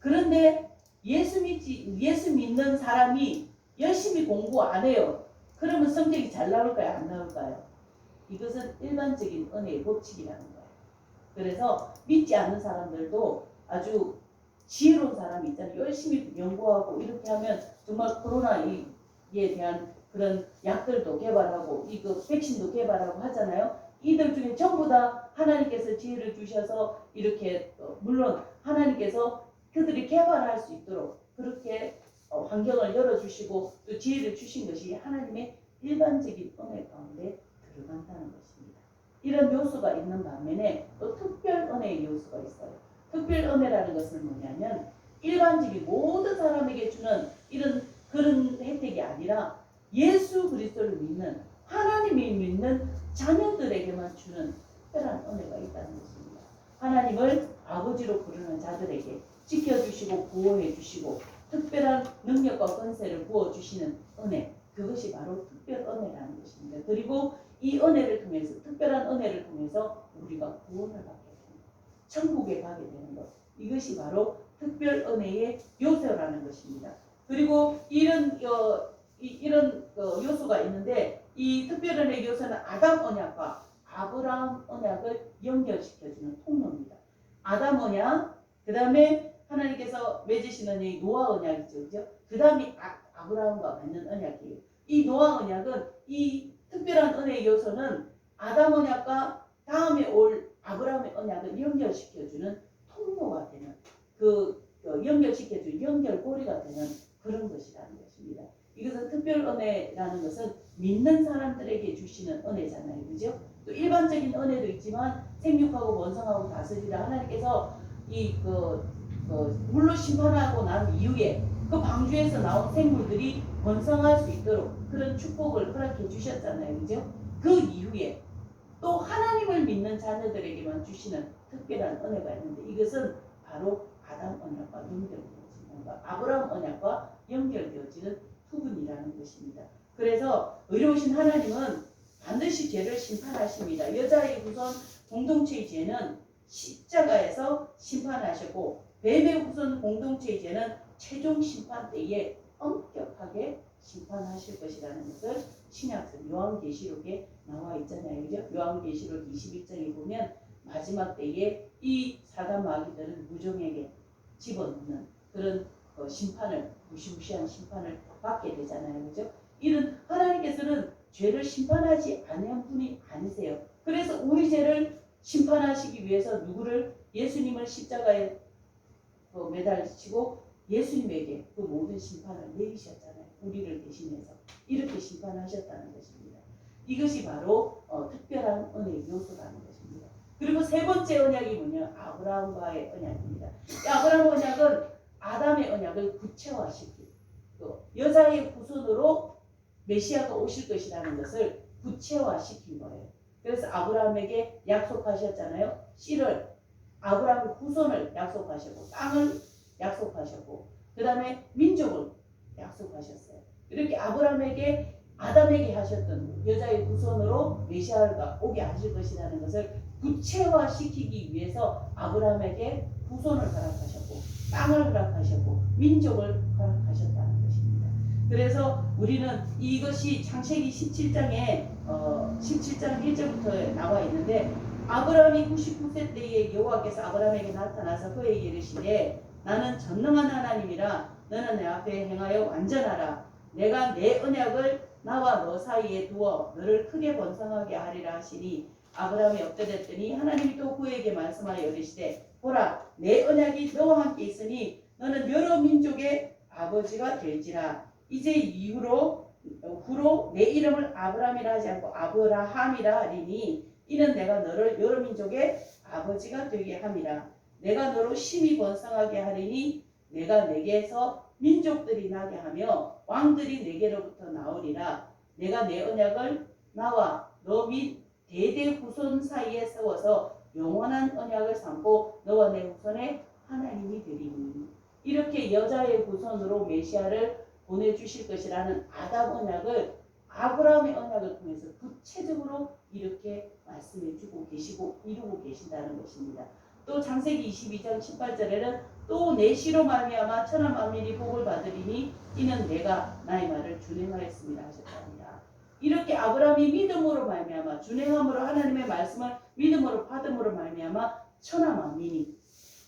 그런데 예수 믿는 사람이 열심히 공부 안 해요. 그러면 성적이 잘 나올까요? 안 나올까요? 이것은 일반적인 은혜의 법칙이라는 거예요. 그래서 믿지 않는 사람들도 아주 지혜로운 사람이 있잖아요. 열심히 연구하고 이렇게 하면 정말 코로나에 대한 그런 약들도 개발하고 이거 백신도 개발하고 하잖아요. 이들 중에 전부 다 하나님께서 지혜를 주셔서 이렇게 물론 하나님께서 그들이 개발할 수 있도록 그렇게 환경을 열어주시고 또 지혜를 주신 것이 하나님의 일반적인 은혜 가운데 들어간다는 것입니다. 이런 요소가 있는 반면에 또 특별 은혜의 요소가 있어요. 특별 은혜라는 것은 뭐냐면 일반적인 모든 사람에게 주는 이런 그런 혜택이 아니라 예수 그리스도를 믿는 하나님이 믿는 자녀들에게만 주는 특별한 은혜가 있다는 것입니다. 하나님을 아버지로 부르는 자들에게 지켜주시고 보호해 주시고 특별한 능력과 권세를 부어주시는 은혜, 그것이 바로 특별 은혜라는 것입니다. 그리고 이 은혜를 통해서 특별한 은혜를 통해서 우리가 구원을 받게 되는 것, 천국에 가게 되는 것, 이것이 바로 특별 은혜의 요소라는 것입니다. 그리고 이런 요소가 있는데 이 특별 은혜의 요소는 아담 언약과 아브라함 언약을 연결시켜주는 통로입니다. 아담 언약, 그 다음에 하나님께서 맺으시는 이 노아 언약이죠, 그죠? 그 다음에 아브라함과 맺는 언약이에요. 이 노아 언약은 이 특별한 은혜의 요소는 아담 언약과 다음에 올 아브라함의 언약을 연결시켜주는 통로가 되는 연결시켜주는 연결고리가 되는 그런 것이라는 것입니다. 이것은 특별 은혜라는 것은 믿는 사람들에게 주시는 은혜잖아요, 그죠? 또 일반적인 은혜도 있지만 생육하고 번성하고 다스리라 하나님께서 물로 심판하고 난 이후에 그 방주에서 나온 생물들이 번성할 수 있도록 그런 축복을 허락해 주셨잖아요, 그죠? 그 이후에 또 하나님을 믿는 자녀들에게만 주시는 특별한 은혜가 있는데 이것은 바로 아담 언약과 연결되어지는 것, 아브라함 언약과 연결되어지는 부분이라는 것입니다. 그래서 의로우신 하나님은 반드시 죄를 심판하십니다. 여자의 후손 공동체의 죄는 십자가에서 심판하셨고 뱀의 후손 공동체의 죄는 최종 심판 때에 엄격하게 심판하실 것이라는 것을 신약성 요한계시록에 나와 있잖아요, 그죠? 요한계시록 21장에 보면 마지막 때에 이 사단 마귀들은 무정에게 집어넣는 그런 심판을, 무시무시한 심판을 받게 되잖아요, 그죠? 이런 하나님께서는 죄를 심판하지 않은 분이 아니세요. 그래서 우리 죄를 심판하시기 위해서 누구를? 예수님을 십자가에 매달리시고 예수님에게 그 모든 심판을 내리셨잖아요. 우리를 대신해서 이렇게 심판하셨다는 것입니다. 이것이 바로 특별한 은혜의 요소라는 것입니다. 그리고 세 번째 언약이 뭐냐? 아브라함과의 언약입니다. 아브라함 언약은 아담의 언약을 구체화시키고 여자의 후손으로 메시아가 오실 것이라는 것을 구체화시킨 거예요. 그래서 아브라함에게 약속하셨잖아요. 씨를, 아브라함의 후손을 약속하셨고 땅을 약속하셨고 그 다음에 민족을 약속하셨어요. 이렇게 아브라함에게 아담에게 하셨던 여자의 후손으로 메시아가 오게 하실 것이라는 것을 구체화시키기 위해서 아브라함에게 후손을 허락하셨고 땅을 허락하셨고 민족을 허락하셨다는 것입니다. 그래서 우리는 이것이 창세기 17장에 17장 1절부터 나와 있는데 아브라함이 99세 때에 여호와께서 아브라함에게 나타나서 그에게 이르시되 나는 전능한 하나님이라 너는 내 앞에 행하여 완전하라. 내가 내 언약을 나와 너 사이에 두어 너를 크게 번성하게 하리라 하시니 아브라함이 엎드렸더니 하나님이 또 그에게 말씀하여 이르시되 보라 내 언약이 너와 함께 있으니 너는 여러 민족의 아버지가 될지라. 이제 후로 내 이름을 아브라함이라 하지 않고 아브라함이라 하리니 이는 내가 너를 여러 민족의 아버지가 되게 함이라. 내가 너로 심히 번성하게 하리니 내가 내게서 민족들이 나게 하며 왕들이 내게로부터 나오리라. 내가 내 언약을 나와 너 및 대대 후손 사이에 세워서 영원한 언약을 삼고 너와 내 후손의 하나님이 되리니. 이렇게 여자의 후손으로 메시아를 보내주실 것이라는 아담 언약을 아브라함의 언약을 통해서 구체적으로 이렇게 말씀해 주고 계시고 이루고 계신다는 것입니다. 또 창세기 22장 18절에는 또 내 씨로 말미암아 천하 만민이 복을 받으리니 이는 내가 나의 말을 준행하였습니다 하셨답니다. 이렇게 아브라함이 믿음으로 말미암아 준행함으로 하나님의 말씀을 믿음으로 받음으로 말미암아 천하 만민이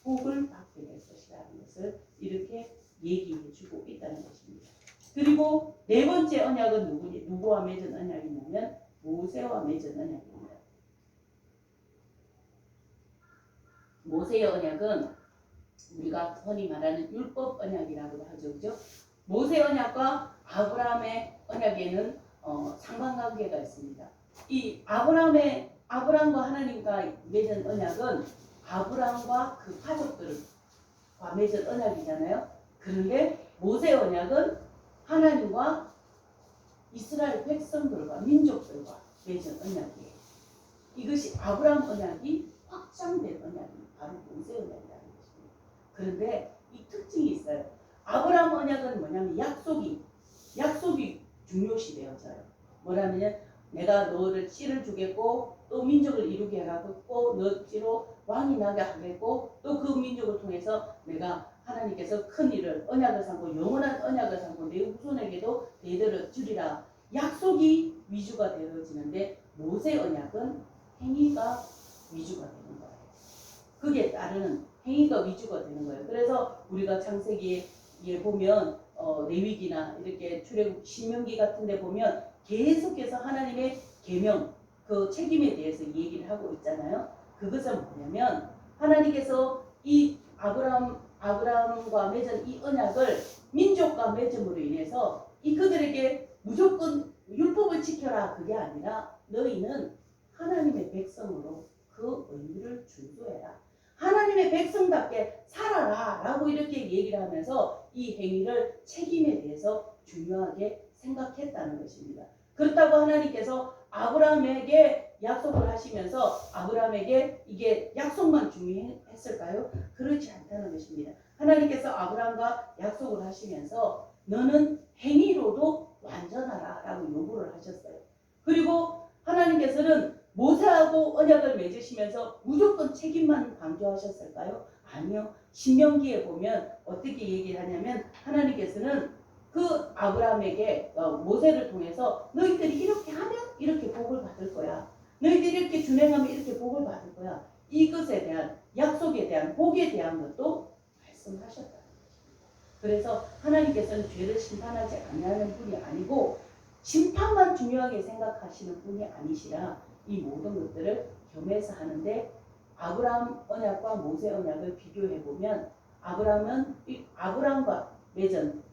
복을 받게 될 것이라는 것을 이렇게 얘기해주고 있다는 것입니다. 그리고 네 번째 언약은 누구와 맺은 언약이냐면 모세와 맺은 언약입니다. 모세의 언약은 우리가 흔히 말하는 율법 언약이라고도 하죠, 그죠? 모세 언약과 아브라함의 언약에는 상관관계가 있습니다. 이 아브라함과 하나님과 맺은 언약은 아브라함과 그 가족들과 맺은 언약이잖아요. 그런데 모세 언약은 하나님과 이스라엘 백성들과 민족들과 맺은 언약이에요. 이것이 아브라함 언약이 확장된 언약이 바로 모세 언약이라는 것입니다. 그런데 이 특징이 있어요. 아브라함 언약은 뭐냐면 약속이 중요시되어져요. 뭐라면 내가 너를 씨를 주겠고 또 민족을 이루게 하겠고 너 씨로 왕이 나게 하겠고 또 그 민족을 통해서 내가 하나님께서 큰 일을 언약을 삼고 영원한 언약을 삼고 내 후손에게도 대대를 주리라. 약속이 위주가 되어지는데 모세 언약은 행위가 위주가 되는 거예요. 그게 따르는 행위가 위주가 되는 거예요. 그래서 우리가 창세기에 보면 레위기나 이렇게 출애굽 신명기 같은 데 보면 계속해서 하나님의 계명 그 책임에 대해서 얘기를 하고 있잖아요. 그것은 뭐냐면 하나님께서 이 아브라함과 맺은 이 언약을 민족과 맺음으로 인해서 이 그들에게 무조건 율법을 지켜라 그게 아니라 너희는 하나님의 백성으로 그 의무를 준수해라. 하나님의 백성답게 살아라 라고 이렇게 얘기를 하면서 이 행위를 책임에 대해서 중요하게 생각했다는 것입니다. 그렇다고 하나님께서 아브라함에게 약속을 하시면서 아브라함에게 이게 약속만 중요했을까요? 그렇지 않다는 것입니다. 하나님께서 아브라함과 약속을 하시면서 너는 행위로도 완전하라 라고 요구를 하셨어요. 그리고 하나님께서는 모세하고 언약을 맺으시면서 무조건 책임만 강조하셨을까요? 아니요. 신명기에 보면 어떻게 얘기를 하냐면 하나님께서는 그 아브라함에게 모세를 통해서 너희들이 이렇게 하면 이렇게 복을 받을 거야. 너희들이 이렇게 준행하면 이렇게 복을 받을 거야. 이것에 대한 약속에 대한 복에 대한 것도 말씀하셨다는 것입니다. 그래서 하나님께서는 죄를 심판하지 않는 분이 아니고 심판만 중요하게 생각하시는 분이 아니시라 이 모든 것들을 겸해서 하는데 아브라함 언약과 모세 언약을 비교해 보면 아브라함은 아브라함과 맺은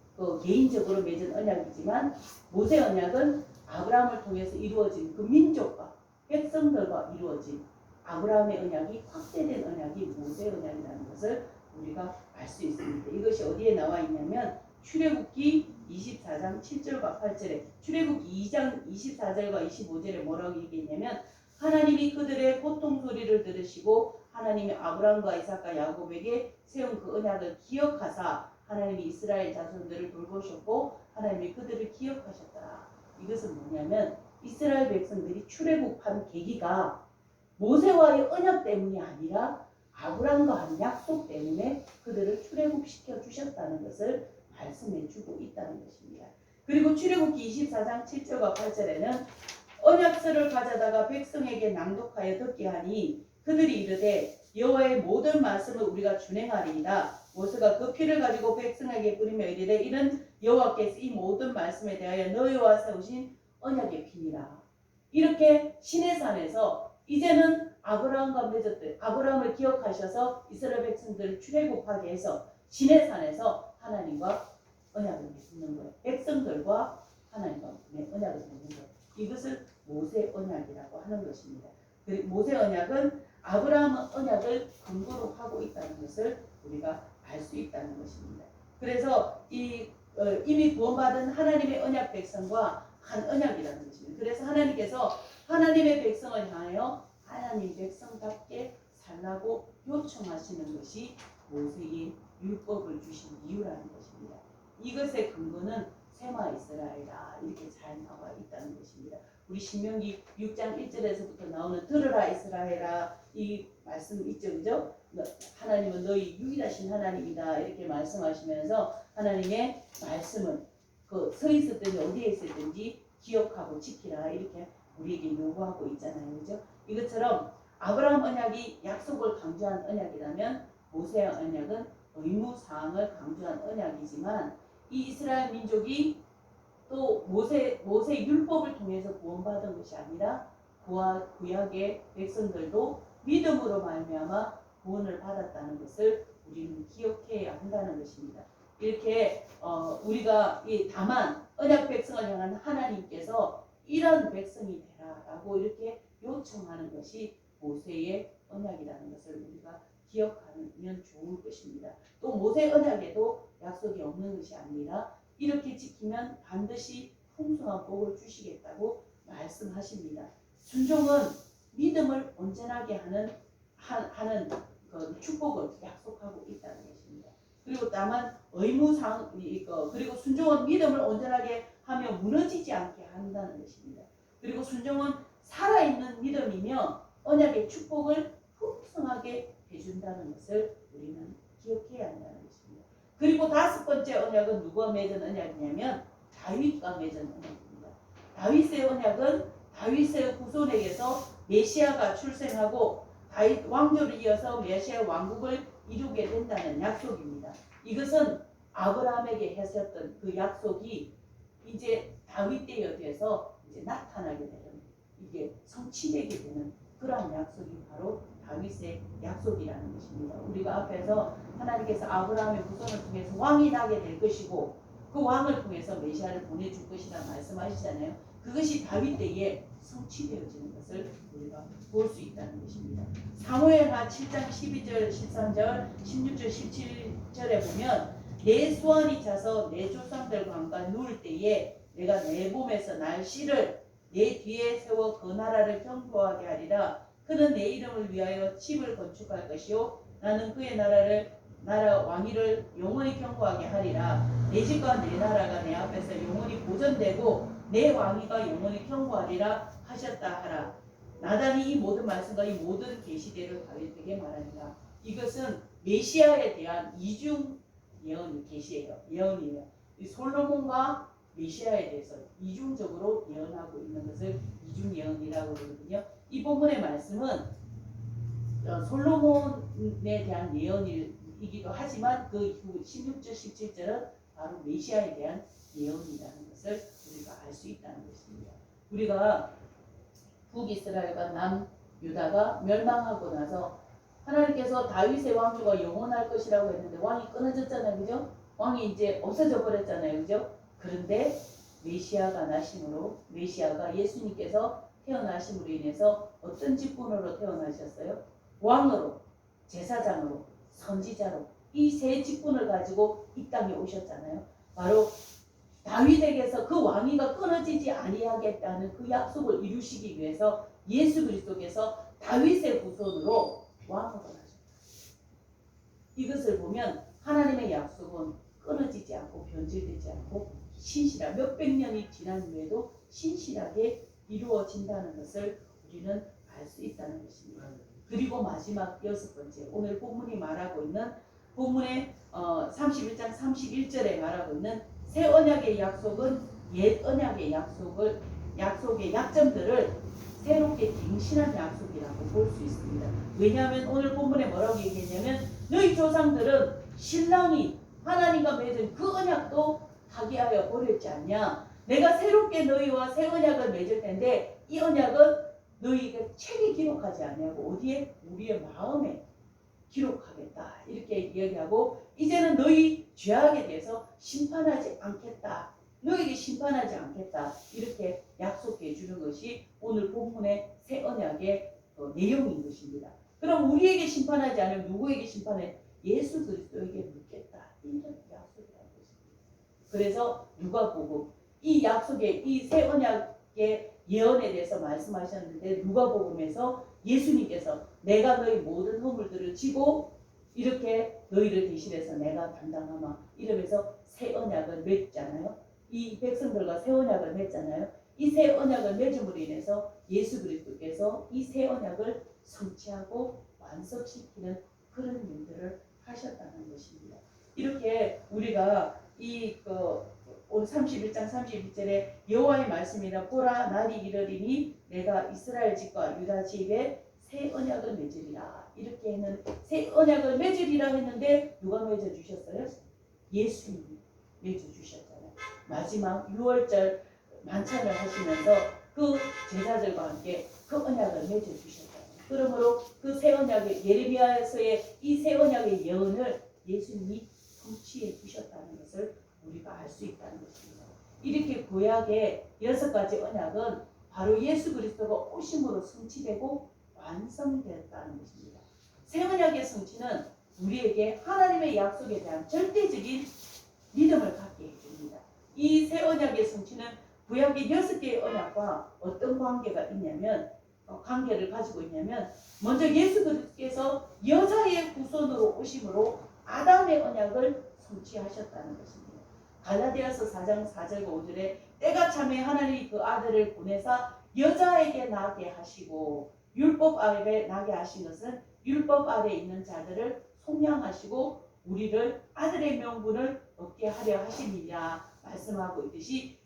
개인적으로 맺은 언약이지만 모세 언약은 아브라함을 통해서 이루어진 그 민족과 백성들과 이루어진 아브라함의 언약이 확대된 언약이 모세 언약이라는 것을 우리가 알 수 있습니다. 이것이 어디에 나와 있냐면 출애굽기 24장 7절과 8절에 출애굽기 2장 24절과 25절에 뭐라고 얘기했냐면 하나님이 그들의 고통 소리를 들으시고 하나님이 아브라함과 이삭과 야곱에게 세운 그 언약을 기억하사 하나님이 이스라엘 자손들을 돌보셨고 하나님이 그들을 기억하셨더라. 이것은 뭐냐면 이스라엘 백성들이 출애굽한 계기가 모세와의 언약 때문이 아니라 아브라함과 한 약속 때문에 그들을 출애굽시켜 주셨다는 것을 말씀해 주고 있다는 것입니다. 그리고 출애굽기 24장 7절과 8절에는 언약서를 가져다가 백성에게 낭독하여 듣게 하니 그들이 이르되 여호와의 모든 말씀을 우리가 준행하리이다. 모세가 그 피를 가지고 백성에게 뿌리며 이르되 이는 여호와께서 이 모든 말씀에 대하여 너희와 세우신 언약의 피니라. 이렇게 시내산에서 이제는 아브라함과 맺었듯 아브라함을 기억하셔서 이스라엘 백성들을 출애굽하게 해서 시내산에서 하나님과 언약을 맺는 거예요. 백성들과 하나님과 언약을 맺는 거예요. 이것을 모세 언약이라고 하는 것입니다. 그리고 모세 언약은 아브라함 언약을 근거로 하고 있다는 것을 우리가 알 수 있다는 것입니다. 그래서 이미 구원받은 하나님의 언약 백성과 한 언약이라는 것입니다. 그래서 하나님께서 하나님의 백성을 향하여 하나님 백성답게 살라고 요청하시는 것이 모세에게 율법을 주신 이유라는 것입니다. 이것의 근거는 세마 이스라엘이다 이렇게 잘 나와 있다는 것입니다. 우리 신명기 6장 1절에서부터 나오는 들으라 이스라엘아 이 말씀 있죠, 그죠? 하나님은 너희 유일하신 하나님이다 이렇게 말씀하시면서 하나님의 말씀은 그 서 있었든지 어디에 있었든지 기억하고 지키라 이렇게 우리에게 요구하고 있잖아요. 그죠? 이것처럼 아브라함 언약이 약속을 강조한 언약이라면 모세 언약은 의무 사항을 강조한 언약이지만 이 이스라엘 민족이 또 모세 율법을 통해서 구원받은 것이 아니라 구약의 백성들도 믿음으로 말미암아 구원을 받았다는 것을 우리는 기억해야 한다는 것입니다. 이렇게 우리가 다만 언약 백성을 향한 하나님께서 이런 백성이 되라라고 이렇게 요청하는 것이 모세의 언약이라는 것을 우리가 기억하면 좋을 것입니다. 또 모세 언약에도 약속이 없는 것이 아니라 이렇게 지키면 반드시 풍성한 복을 주시겠다고 말씀하십니다. 순종은 믿음을 온전하게 하는 그 축복을 약속하고 있다는 것입니다. 그리고 다만 의무상 그리고 순종은 믿음을 온전하게 하며 무너지지 않게 한다는 것입니다. 그리고 순종은 살아있는 믿음이며 언약의 축복을 풍성하게 해준다는 것을 우리는 기억해야 한다는 것입니다. 그리고 다섯 번째 언약은 누가 맺은 언약이냐면 다윗과 맺은 언약입니다. 다윗의 언약은 다윗의 후손에게서 메시아가 출생하고 다윗 왕조를 이어서 메시아 왕국을 이루게 된다는 약속입니다. 이것은 아브라함에게 하셨던 그 약속이 이제 다윗 때에 대해서 이제 나타나게 되는 이게 성취되게 되는 그러한 약속이 바로 다윗의 약속이라는 것입니다. 우리가 앞에서 하나님께서 아브라함의 후손을 통해서 왕이 나게 될 것이고 그 왕을 통해서 메시아를 보내줄 것이라 말씀하시잖아요. 그것이 다윗 때에 성취되어지는 것을 우리가 볼 수 있다는 것입니다. 사무엘하 7장 12절, 13절, 16절, 17절에 보면 내 수완이 차서 내 조상들과 함께 누울 때에 내가 내 몸에서 날씨를 내 뒤에 세워 그 나라를 경고하게 하리라. 그는 내 이름을 위하여 집을 건축할 것이요 나는 그의 나라 왕위를 영원히 경고하게 하리라. 내 집과 내 나라가 내 앞에서 영원히 보존되고 내 왕위가 영원히 경고하리라 하셨다 하라. 나단이 이 모든 말씀과 이 모든 계시대를 다윗에게 말하니라. 이것은 메시아에 대한 이중 예언 계시예요. 예언이에요. 이 솔로몬과 메시아에 대해서 이중적으로 예언하고 있는 것을 이중 예언이라고 그러거든요. 이 본문의 말씀은 솔로몬에 대한 예언이기도 하지만 그 이후 16절, 17절은 바로 메시아에 대한 예언이라는 것을 우리가 알 수 있다는 것입니다. 우리가 북이스라엘과 남유다가 멸망하고 나서 하나님께서 다윗의 왕조가 영원할 것이라고 했는데 왕이 끊어졌잖아요. 그죠? 왕이 이제 없어져 버렸잖아요. 그죠? 그런데 메시아가 나심으로 메시아가 예수님께서 태어나심으로 인해서 어떤 직분으로 태어나셨어요? 왕으로, 제사장으로, 선지자로 이 세 직분을 가지고 이 땅에 오셨잖아요. 바로 다윗에게서 그 왕위가 끊어지지 아니하겠다는 그 약속을 이루시기 위해서 예수 그리스도께서 다윗의 후손으로 왕으로 나셨다. 이것을 보면 하나님의 약속은 끊어지지 않고 변질되지 않고 신실하게 몇백 년이 지난 후에도 신실하게 이루어진다는 것을 우리는 알 수 있다는 것입니다. 그리고 마지막 여섯 번째 오늘 본문이 말하고 있는 본문의 31장 31절에 말하고 있는 새 언약의 약속은 옛 언약의 약속의 약점들을 새롭게 갱신한 약속이라고 볼 수 있습니다. 왜냐하면 오늘 본문에 뭐라고 얘기했냐면 너희 조상들은 신랑이 하나님과 맺은 그 언약도 파기하여 버렸지 않냐. 내가 새롭게 너희와 새 언약을 맺을 텐데 이 언약은 너희가 책에 기록하지 않냐고 어디에? 우리의 마음에 기록하겠다 이렇게 이야기하고 이제는 너희 죄악에 대해서 심판하지 않겠다. 너에게 심판하지 않겠다. 이렇게 약속해 주는 것이 오늘 본문의 새 언약의 내용인 것입니다. 그럼 우리에게 심판하지 않으면 누구에게 심판해? 예수 그리스도에게 묻겠다. 이런 약속이라는 것입니다. 그래서 누가복음 이 약속의 이 새 언약의 예언에 대해서 말씀하셨는데 누가복음에서 예수님께서 내가 너희 모든 허물들을 지고 이렇게 너희를 대신해서 내가 담당하마 이러면서 새 언약을 맺잖아요. 이 백성들과 새 언약을 맺잖아요. 이 새 언약을 맺음으로 인해서 예수 그리스도께서 이 새 언약을 성취하고 완성시키는 그런 일들을 하셨다는 것입니다. 이렇게 우리가 오늘 31장 31절에 여호와의 말씀이라 보라 날이 이르리니 내가 이스라엘 집과 유다 집에 새 언약을 맺으리라. 이렇게는 새 언약을 맺으리라 했는데 누가 맺어주셨어요? 예수님이 맺어주셨잖아요. 마지막 6월절 만찬을 하시면서 그 제자들과 함께 그 언약을 맺어주셨잖아요. 그러므로 그 새 언약의 예레미야서의 이 새 언약의 예언을 예수님이 성취해 주셨다는 것을 우리가 알 수 있다는 것입니다. 이렇게 구약의 6가지 언약은 바로 예수 그리스도가 오심으로 성취되고 완성되었다는 것입니다. 새 언약의 성취는 우리에게 하나님의 약속에 대한 절대적인 믿음을 갖게 해줍니다. 이 새 언약의 성취는 구약의 6개의 언약과 어떤 관계를 가지고 있냐면 먼저 예수 그리스도께서 여자의 후손으로 오심으로 아담의 언약을 성취하셨다는 것입니다. 갈라디아서 4장 4절과 5절에 때가 차매 하나님이 그 아들을 보내사 여자에게 나게 하시고 율법 아래 나게 하신 것은 율법 아래 있는 자들을 속량하시고 우리를 아들의 명분을 얻게 하려 하심이냐 말씀하고 있듯이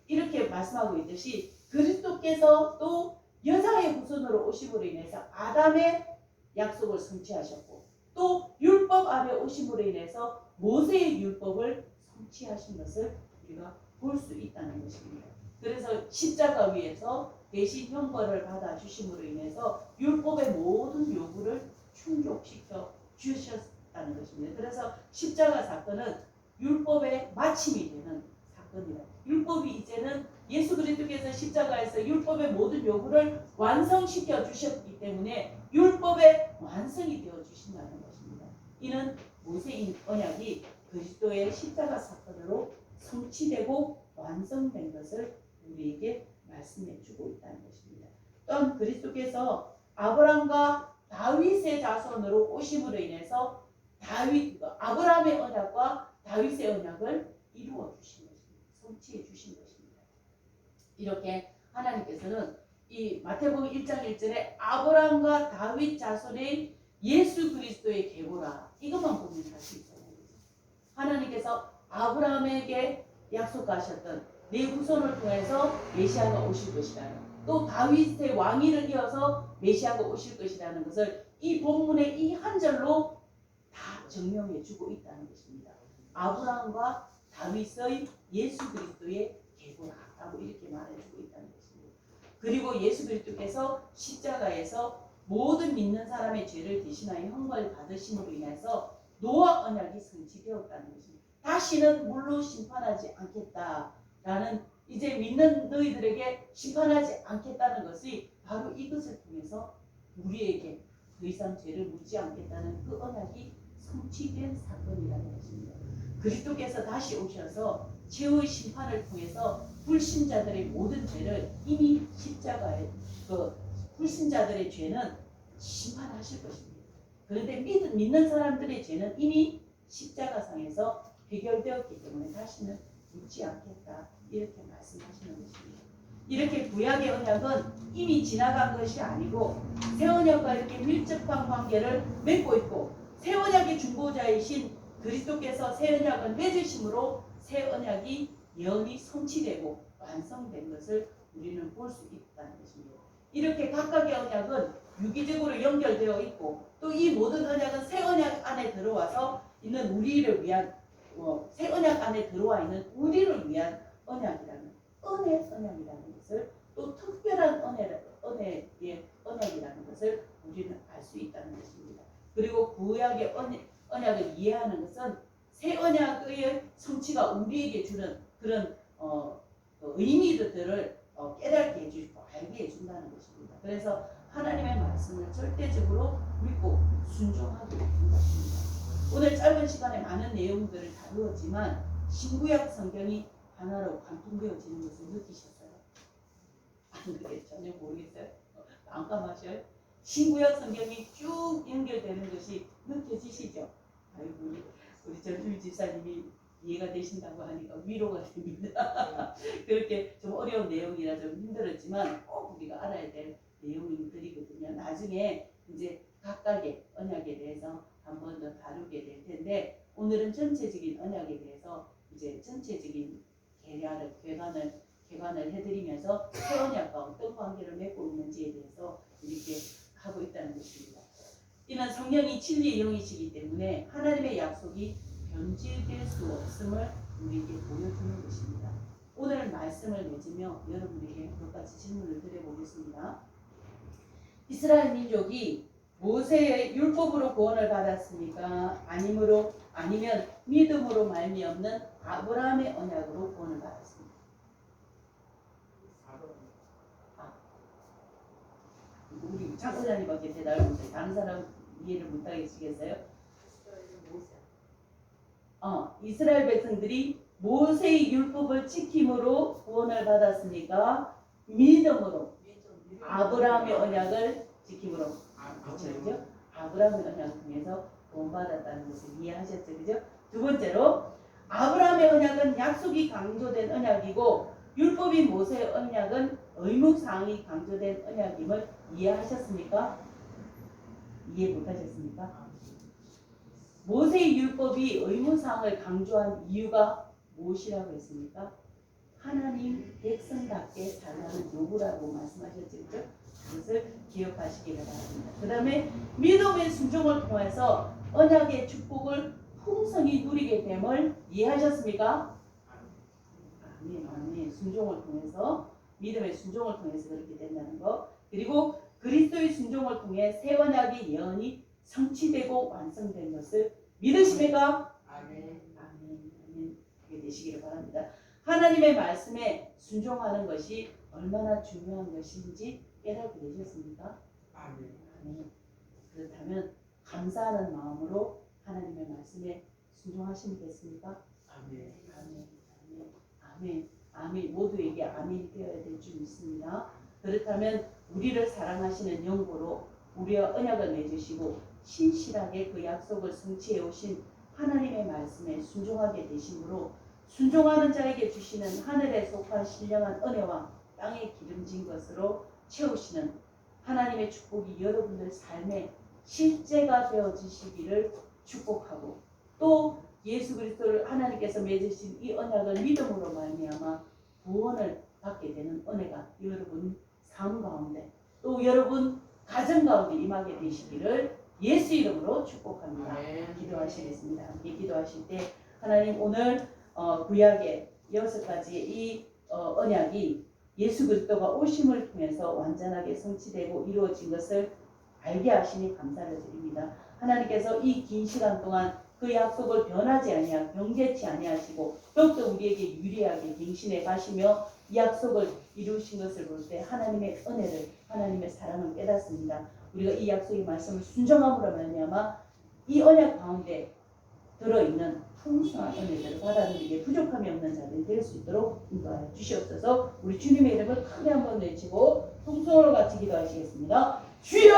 이렇게 말씀하고 있듯이 그리스도께서 또 여자의 후손으로 오심으로 인해서 아담의 약속을 성취하셨고 또 율법 아래 오심으로 인해서 모세의 율법을 성취하신 것을 우리가 볼 수 있다는 것입니다. 그래서 십자가 위에서 대신 형벌을 받아 주심으로 인해서 율법의 모든 요구를 충족시켜 주셨다는 것입니다. 그래서 십자가 사건은 율법의 마침이 되는 사건이다. 율법이 이제는 예수 그리스도께서 십자가에서 율법의 모든 요구를 완성시켜 주셨기 때문에 율법의 완성이 되어 주신다는 것입니다. 이는 모세의 언약이 그리스도의 십자가 사건으로 성취되고 완성된 것을 우리에게 말씀해 주고 있다는 것입니다. 또한 그리스도께서 아브라함과 다윗의 자손으로 오심으로 인해서 아브라함의 언약과 다윗의 언약을 이루어 주신 것입니다. 성취해 주신 것입니다. 이렇게 하나님께서는 이 마태복음 1장 1절에 아브라함과 다윗 자손의 예수 그리스도의 계보라 이것만 보면 알 수 있잖아요. 하나님께서 아브라함에게 약속하셨던 내 후손을 통해서 메시아가 오실 것이라는 또 다윗의 왕위를 이어서 메시아가 오실 것이라는 것을 이 본문의 이 한 절로 다 증명해 주고 있다는 것입니다. 아브라함과 다윗의 예수 그리스도의 계보라라고 이렇게 말해주고 있다는 것입니다. 그리고 예수 그리스도께서 십자가에서 모든 믿는 사람의 죄를 대신하여 형벌 받으심으로 인해서 노아 언약이 성취되었다는 것입니다. 다시는 물로 심판하지 않겠다라는 이제 믿는 너희들에게 심판하지 않겠다는 것이 바로 이것을 통해서 우리에게 더 이상 죄를 묻지 않겠다는 그 언약이 성취된 사건이라는 것입니다. 그리스도께서 다시 오셔서 죄의 심판을 통해서 불신자들의 모든 죄를 이미 십자가에 불신자들의 죄는 심판하실 것입니다. 그런데 믿는 사람들의 죄는 이미 십자가상에서 해결되었기 때문에 다시는 묻지 않겠다 이렇게 말씀하시는 것입니다. 이렇게 구약의 언약은 이미 지나간 것이 아니고 새 언약과 이렇게 밀접한 관계를 맺고 있고 새 언약의 중보자이신 그리스도께서 새 언약을 맺으심으로 새 언약이 예언이 성취되고 완성된 것을 우리는 볼 수 있다는 것입니다. 이렇게 각각의 언약은 유기적으로 연결되어 있고 또 이 모든 언약은 새 언약 안에 들어와서 있는 우리를 위한 새 언약 안에 들어와 있는 우리를 위한 언약이라는 언약이라는 것을 또 특별한 언약의 언약이라는 것을 우리는 알 수 있다는 것입니다. 그리고 구약의 언약을 이해하는 것은 새 언약의 성취가 우리에게 주는 그런 의미들을 깨닫게 해주고 알게 해준다는 것입니다. 그래서 하나님의 말씀을 절대적으로 믿고 순종하게 되는 것입니다. 오늘 짧은 시간에 많은 내용들을 다루었지만 신구약 성경이 하나로 관통되어지는 것을 느끼셨어요? 안 그래요? 전혀 모르겠어요? 깜깜하셔요? 신구약 성경이 쭉 연결되는 것이 느껴지시죠? 아이고 우리 전주희 집사님이 이해가 되신다고 하니까 위로가 됩니다. 그렇게 좀 어려운 내용이라 좀 힘들었지만 꼭 우리가 알아야 될 내용들이거든요. 나중에 이제 각각의 언약에 대해서 한 번 더 다루게 될 텐데 오늘은 전체적인 언약에 대해서 이제 전체적인 개관을 해드리면서 새 언약과 어떤 관계를 맺고 있는지에 대해서 이렇게 하고 있다는 것입니다. 이는 성령이 진리의 영이시기 때문에 하나님의 약속이 변질될 수 없음을 우리에게 보여주는 것입니다. 오늘 말씀을 맺으며 여러분에게 몇 가지 질문을 드려보겠습니다. 이스라엘 민족이 모세의 율법으로 구원을 받았습니까? 아니면 믿음으로 말미암는 아브라함의 언약으로 구원을 받았습니까? 우리 장사장님밖에 대답을 못해. 다른 사람 이해를 못하겠어요? 이스라엘 백성들이 모세의 율법을 지킴으로 구원을 받았습니까? 믿음으로 아브라함의 언약을 지킴으로. 그렇죠? 아브라함의 언약을 통해서 구원받았다는 것을 이해하셨죠? 그죠? 두 번째로 아브라함의 언약은 약속이 강조된 언약이고 율법인 모세의 언약은 의무사항이 강조된 언약임을 이해하셨습니까? 이해 못하셨습니까? 모세의 율법이 의무사항을 강조한 이유가 무엇이라고 했습니까? 하나님 백성답게 살라는 요구라고 말씀하셨죠. 그것을 기억하시기를 바랍니다. 그 다음에 믿음의 순종을 통해서 언약의 축복을 풍성히 누리게 됨을 이해하셨습니까? 아멘. 순종을 통해서 믿음의 순종을 통해서 그렇게 된다는 것. 그리고 그리스도의 순종을 통해 새 언약의 예언이 성취되고 완성된 것을 믿으십니까? 아멘. 그게 되시기를 바랍니다. 하나님의 말씀에 순종하는 것이 얼마나 중요한 것인지 깨닫게 되셨습니까? 아멘. 그렇다면 감사하는 마음으로 하나님의 말씀에 순종하시면 됐습니까? 아멘. 모두에게 아멘이 되어야 될 줄 믿습니다. 그렇다면 우리를 사랑하시는 영으로 우리와 언약을 맺으시고 신실하게 그 약속을 성취해 오신 하나님의 말씀에 순종하게 되심으로 순종하는 자에게 주시는 하늘에 속한 신령한 은혜와 땅에 기름진 것으로 채우시는 하나님의 축복이 여러분들 삶에 실제가 되어지시기를 축복하고 또 예수 그리스도를 하나님께서 맺으신 이 언약을 믿음으로 말미암아 구원을 받게 되는 은혜가 여러분 삶 가운데 또 여러분 가정 가운데 임하게 되시기를 예수 이름으로 축복합니다. 기도하시겠습니다. 함께 기도하실 때 하나님 오늘 구약의 6가지의 이 언약이 예수 그리스도가 오심을 통해서 완전하게 성취되고 이루어진 것을 알게 하시니 감사를 드립니다. 하나님께서 이 긴 시간 동안 그 약속을 변하지 아니하고 변개치 아니하시고 더욱더 우리에게 유리하게 갱신해 가시며 이 약속을 이루신 것을 볼 때 하나님의 은혜를 하나님의 사랑을 깨닫습니다. 우리가 이 약속의 말씀을 순종함으로 말미암아 이 언약 가운데 들어있는 풍성한 은혜들을 받아들이기에 부족함이 없는 자들이 될 수 있도록 인도하여 주시옵소서. 우리 주님의 이름을 크게 한번 외치고 통성으로 같이 기도하시겠습니다. 주여!